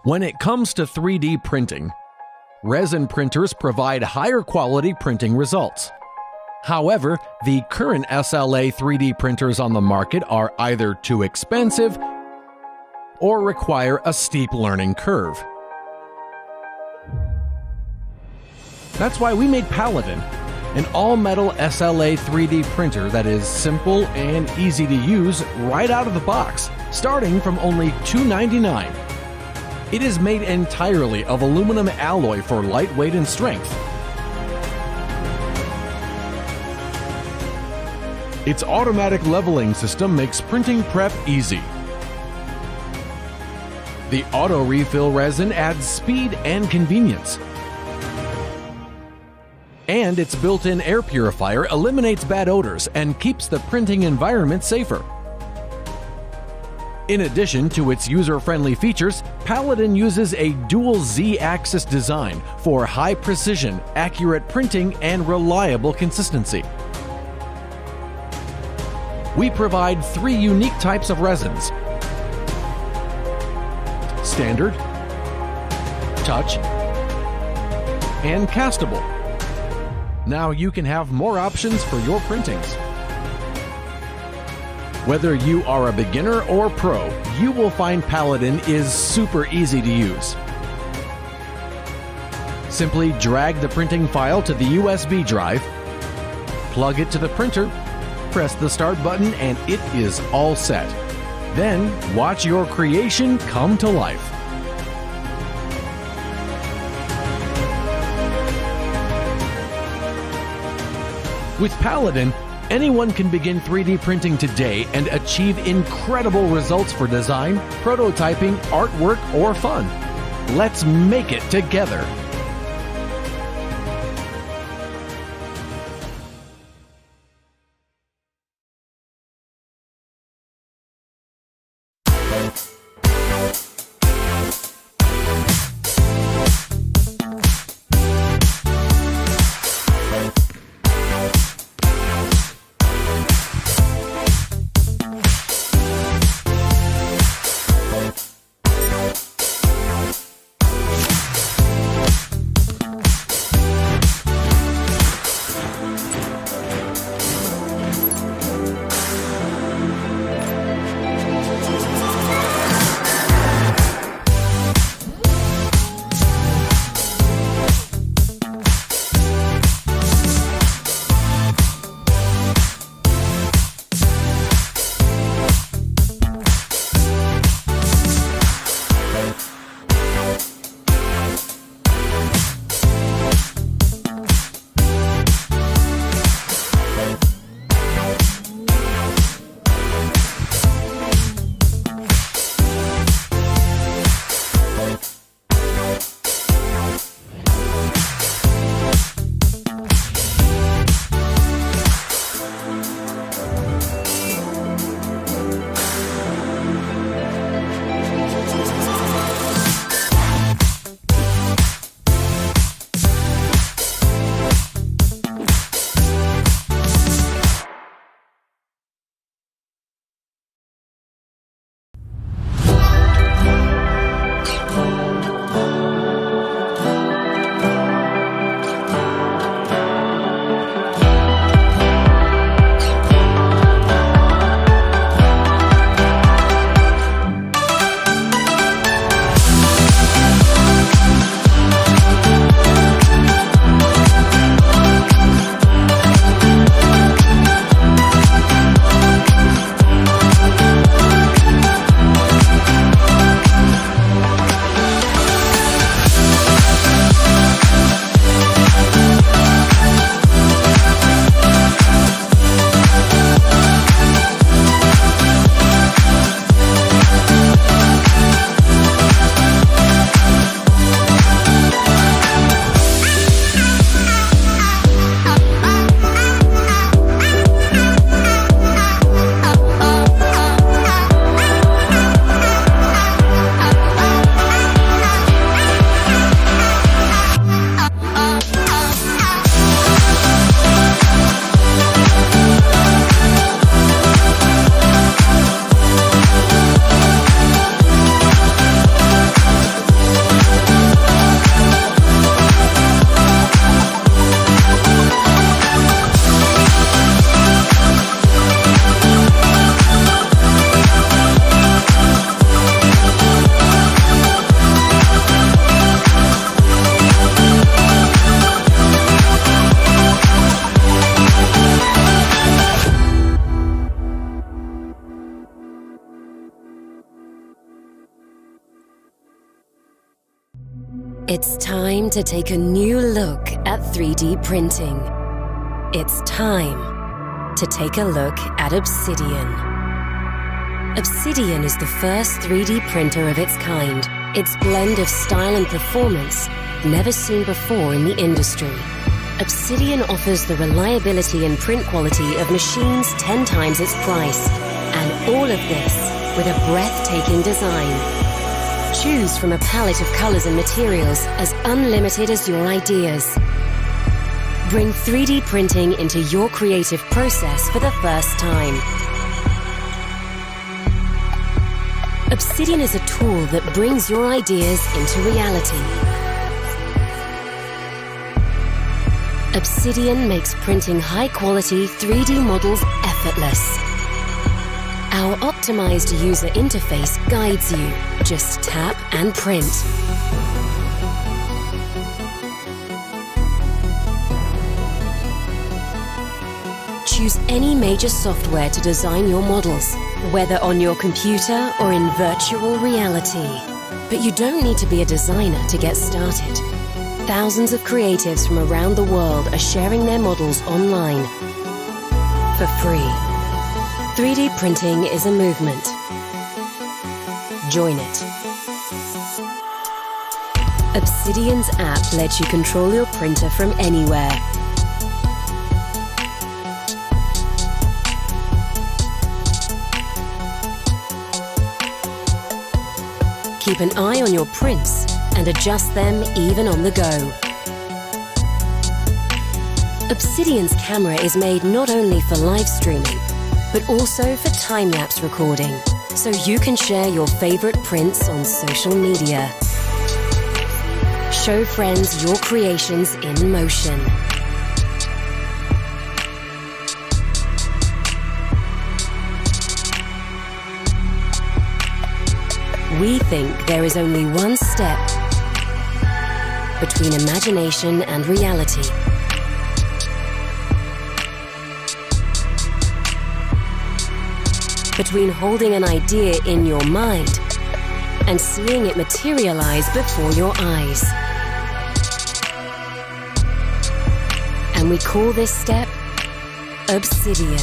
When it comes to 3D printing, resin printers provide higher quality printing results. However, the current SLA 3D printers on the market are either too expensive or require a steep learning curve. That's why we made Paladin, an all-metal SLA 3D printer that is simple and easy to use right out of the box, starting from only $299. It is made entirely of aluminum alloy for lightweight and strength. Its automatic leveling system makes printing prep easy. The auto refill resin adds speed and convenience. And its built-in air purifier eliminates bad odors and keeps the printing environment safer. In addition to its user-friendly features, Paladin uses a dual Z-axis design for high precision, accurate printing, and reliable consistency. We provide 3 unique types of resins: standard, touch, and castable. Now you can have more options for your printings. Whether you are a beginner or pro, you will find Paladin is super easy to use. Simply drag the printing file to the USB drive, plug it to the printer, press the start button, and it is all set. Then watch your creation come to life. With Paladin, anyone can begin 3D printing today and achieve incredible results for design, prototyping, artwork, or fun. Let's make it together. It's time to take a new look at 3D printing. It's time to take a look at Obsidian. Obsidian is the first 3D printer of its kind. Its blend of style and performance, never seen before in the industry. Obsidian offers the reliability and print quality of machines 10 times its price. And all of this with a breathtaking design. Choose from a palette of colors and materials as unlimited as your ideas. Bring 3D printing into your creative process for the first time. Obsidian is a tool that brings your ideas into reality. Obsidian makes printing high-quality 3D models effortless. Our optimized user interface guides you. Just tap and print. Choose any major software to design your models, whether on your computer or in virtual reality. But you don't need to be a designer to get started. Thousands of creatives from around the world are sharing their models online for free. 3D printing is a movement. Join it. Obsidian's app lets you control your printer from anywhere. Keep an eye on your prints and adjust them even on the go. Obsidian's camera is made not only for live streaming, but also for time-lapse recording, so you can share your favorite prints on social media. Show friends your creations in motion. We think there is only one step between imagination and reality. Between holding an idea in your mind and seeing it materialize before your eyes. And we call this step Obsidian.